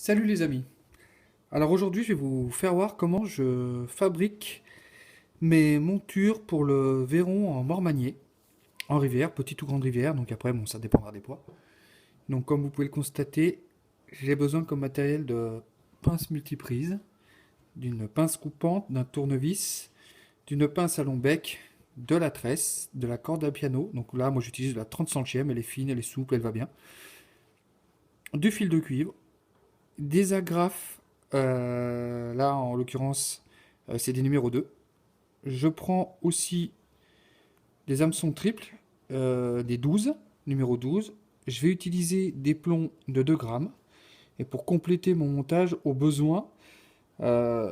Salut les amis. Alors aujourd'hui, je vais vous faire voir comment je fabrique mes montures pour le Véron en mormanier, en rivière, petite ou grande rivière. Donc après, bon, ça dépendra des poids. Donc comme vous pouvez le constater, j'ai besoin comme matériel de pince multiprise, d'une pince coupante, d'un tournevis, d'une pince à long bec, de la tresse, de la corde à piano. Donc là, moi j'utilise de la 30 centième, elle est fine, elle est souple, elle va bien. Du fil de cuivre, des agrafes, là en l'occurrence c'est des numéros 2. Je prends aussi des hameçons triples, des 12, numéro 12. Je vais utiliser des plombs de 2 grammes. Et pour compléter mon montage, au besoin, euh,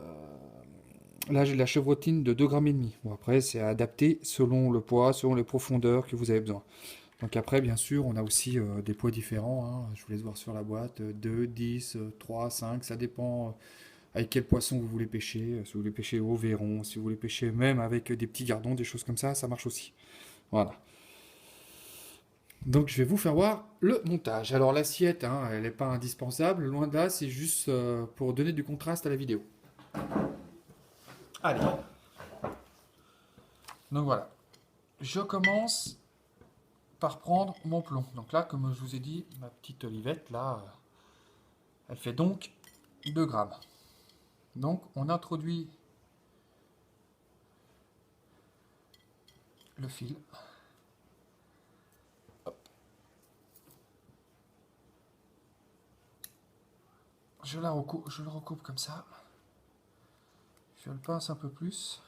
là j'ai de la chevrotine de 2 grammes et demi. Bon, après, c'est à adapter selon le poids, selon les profondeurs que vous avez besoin. Donc après, bien sûr, on a aussi des poids différents, hein. Je vous laisse voir sur la boîte. 2, 10, 3, 5, ça dépend avec quel poisson vous voulez pêcher. Si vous voulez pêcher au Véron, si vous voulez pêcher même avec des petits gardons, des choses comme ça marche aussi. Voilà. Donc je vais vous faire voir le montage. Alors l'assiette, hein, elle n'est pas indispensable, loin de là, c'est juste pour donner du contraste à la vidéo. Allez. Donc voilà. Je commence par prendre mon plomb. Donc là, comme je vous ai dit, ma petite olivette, là, elle fait donc 2 grammes. Donc on introduit le fil. Hop. Je le recoupe comme ça. Je le pince un peu plus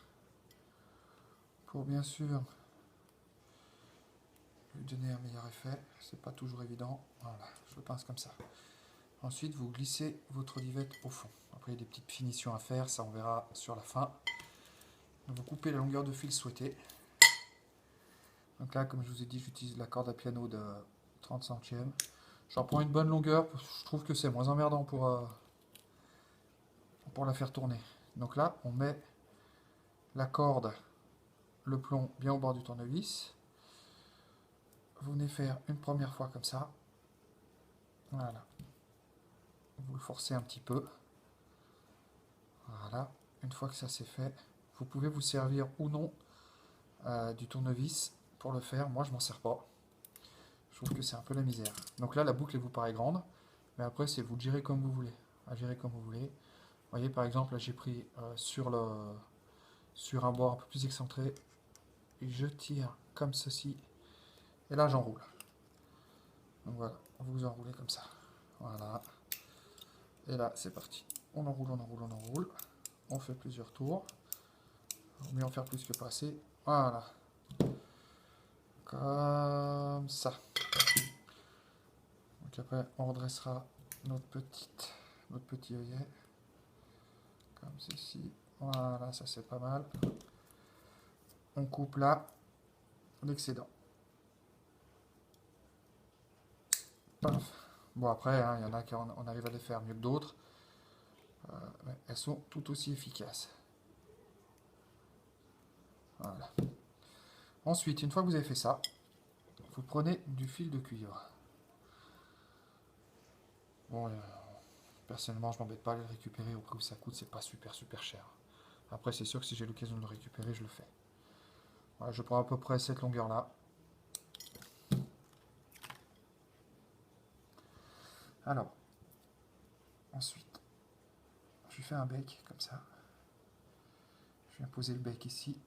pour bien sûr lui donner un meilleur effet. C'est pas toujours évident. Voilà, je le pince comme ça. Ensuite, vous glissez votre olivette au fond. Après, il y a des petites finitions à faire, ça on verra sur la fin. Donc, vous coupez la longueur de fil souhaitée. Donc là, comme je vous ai dit, j'utilise la corde à piano de 30 centièmes. J'en prends une bonne longueur, je trouve que c'est moins emmerdant pour la faire tourner. Donc là, on met la corde, le plomb bien au bord du tournevis. Vous venez faire une première fois comme ça. Voilà. Vous le forcez un petit peu. Voilà. Une fois que ça c'est fait, vous pouvez vous servir ou non du tournevis pour le faire. Moi, je m'en sers pas. Je trouve que c'est un peu la misère. Donc là, la boucle elle vous paraît grande, mais après, c'est vous gérer comme vous voulez. À gérer comme vous voulez. Vous voyez, par exemple, là, j'ai pris sur un bord un peu plus excentré. Et je tire comme ceci. Et là, j'enroule. Donc voilà, vous enroulez comme ça. Voilà. Et là, c'est parti. On enroule, on enroule, on enroule. On fait plusieurs tours. On mieux en faire plus que pas assez. Voilà. Comme ça. Donc après, on redressera notre petit œillet. Comme ceci. Voilà, ça c'est pas mal. On coupe là l'excédent. Paf. Bon après, hein, il y en a qui on arrive à les faire mieux que d'autres. Mais elles sont tout aussi efficaces. Voilà. Ensuite, une fois que vous avez fait ça, vous prenez du fil de cuivre. Bon, personnellement, je m'embête pas à le récupérer au prix où ça coûte, c'est pas super cher. Après, c'est sûr que si j'ai l'occasion de le récupérer, je le fais. Voilà, je prends à peu près cette longueur là. Alors, ensuite, je fais un bec comme ça. Je viens poser le bec ici,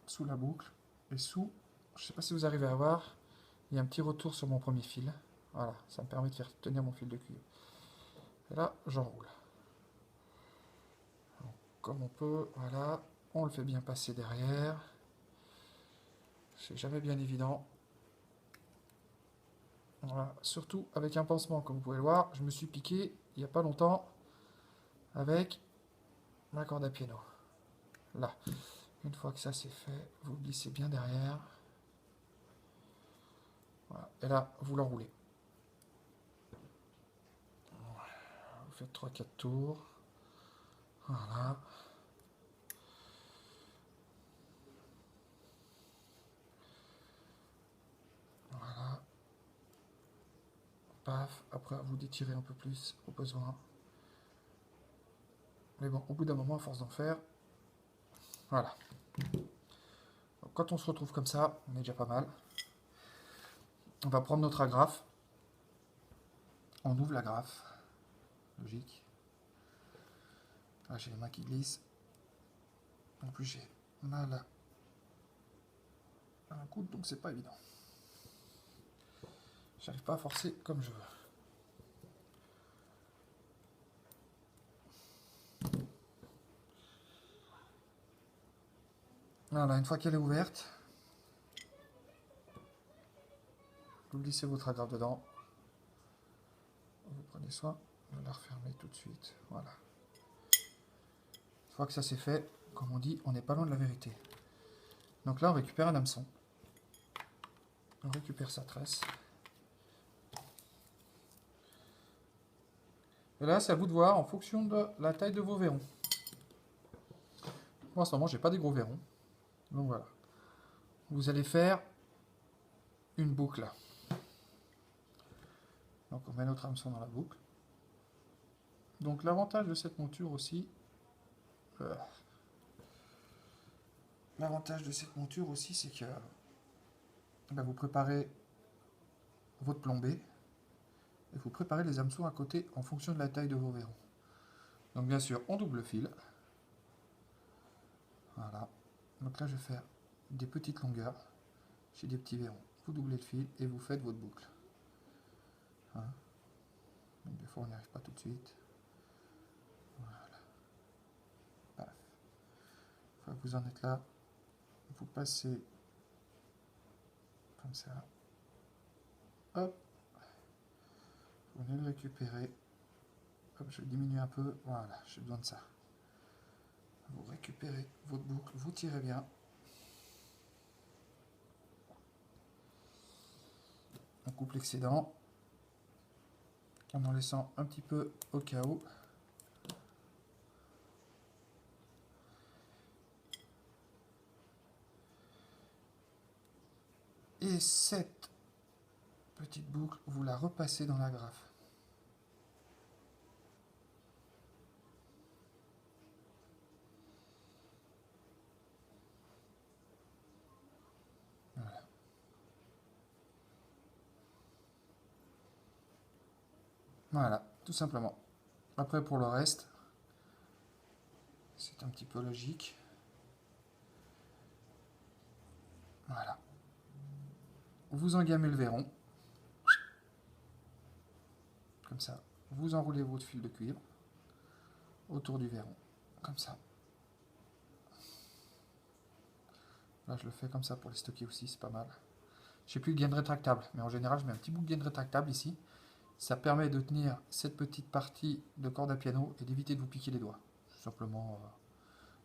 sous la boucle, et sous, je ne sais pas si vous arrivez à voir, il y a un petit retour sur mon premier fil. Voilà, ça me permet de faire tenir mon fil de cuivre. Et là, j'enroule. Comme on peut, voilà, on le fait bien passer derrière. C'est jamais bien évident. Voilà, surtout avec un pansement, comme vous pouvez le voir, je me suis piqué il n'y a pas longtemps avec ma corde à piano. Là, une fois que ça c'est fait, vous glissez bien derrière. Voilà. Et là, vous l'enroulez. Vous faites 3-4 tours. Voilà. Voilà. Paf, après vous d'étirer un peu plus au besoin. Mais bon, au bout d'un moment, à force d'en faire, voilà. Donc, quand on se retrouve comme ça, on est déjà pas mal. On va prendre notre agrafe. On ouvre l'agrafe. Logique. Là, j'ai les mains qui glissent. En plus, j'ai mal à un coude, donc c'est pas évident. J'arrive pas à forcer comme je veux. Voilà, une fois qu'elle est ouverte, vous glissez votre agrafe dedans. Vous prenez soin de la refermer tout de suite. Voilà. Une fois que ça c'est fait, comme on dit, on n'est pas loin de la vérité. Donc là, on récupère un hameçon. On récupère sa tresse. Et là, c'est à vous de voir en fonction de la taille de vos verrons. Moi, en ce moment, j'ai pas des gros verrons. Donc voilà. Vous allez faire une boucle. Donc on met notre hameçon dans la boucle. Donc l'avantage de cette monture aussi, c'est que vous préparez votre plombée et vous préparez les hameçons à côté en fonction de la taille de vos verrons. Donc bien sûr, on double fil. Voilà. Donc là, je vais faire des petites longueurs. J'ai des petits verrons. Vous doublez le fil et vous faites votre boucle. Hein. Donc des fois, on n'y arrive pas tout de suite. Voilà. Paf. Une fois que vous en êtes là, vous passez comme ça. Hop. Vous venez le récupérer. Hop, je diminue un peu. Voilà, j'ai besoin de ça. Vous récupérez votre boucle, vous tirez bien. On coupe l'excédent en laissant un petit peu au cas où. Et cette petite boucle, vous la repassez dans l'agrafe. Voilà. Voilà, tout simplement. Après, pour le reste, c'est un petit peu logique. Voilà. Vous engamez le verron. Comme ça. Vous enroulez votre fil de cuivre autour du verron. Comme ça. Là, je le fais comme ça pour les stocker aussi, c'est pas mal. J'ai plus de gaine rétractable, mais en général, je mets un petit bout de gaine rétractable ici. Ça permet de tenir cette petite partie de corde à piano et d'éviter de vous piquer les doigts. Tout simplement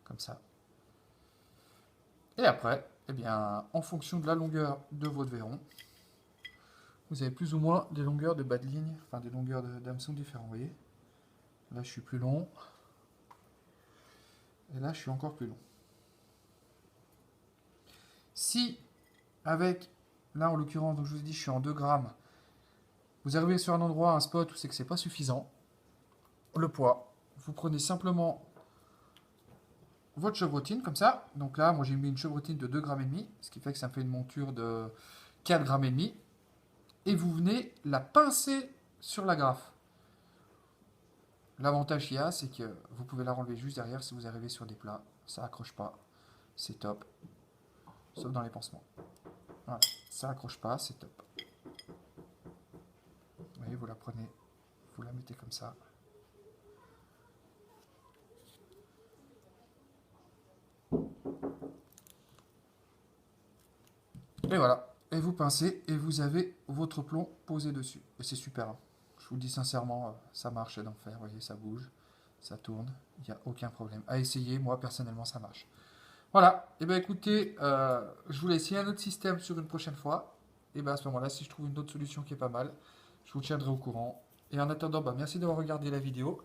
comme ça. Et après, eh bien, en fonction de la longueur de votre verron, vous avez plus ou moins des longueurs de bas de ligne, enfin des longueurs d'hameçon différents, vous voyez. Là, je suis plus long. Et là, je suis encore plus long. Si, avec, là en l'occurrence, donc je vous ai dit, je suis en 2 grammes, vous arrivez sur un endroit, un spot où c'est que c'est pas suffisant, le poids, vous prenez simplement votre chevrotine comme ça. Donc là, moi j'ai mis une chevrotine de 2,5 grammes, ce qui fait que ça me fait une monture de 4,5 grammes. Et vous venez la pincer sur l'agrafe. L'avantage qu'il y a, c'est que vous pouvez la renlever juste derrière si vous arrivez sur des plats. Ça accroche pas, c'est top. Sauf dans les pansements. Voilà, ça accroche pas, c'est top. Vous voyez, vous la prenez, vous la mettez comme ça. Et voilà, et vous pincez et vous avez votre plomb posé dessus. Et c'est super. Hein. Je vous le dis sincèrement, ça marche d'en faire. Vous voyez, ça bouge, ça tourne, il n'y a aucun problème. À essayer, moi personnellement, ça marche. Voilà, et bien écoutez, je vous laisse essayer un autre système sur une prochaine fois. Et bien à ce moment-là, si je trouve une autre solution qui est pas mal, je vous tiendrai au courant. Et en attendant, merci d'avoir regardé la vidéo.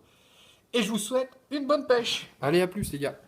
Et je vous souhaite une bonne pêche. Allez, à plus les gars.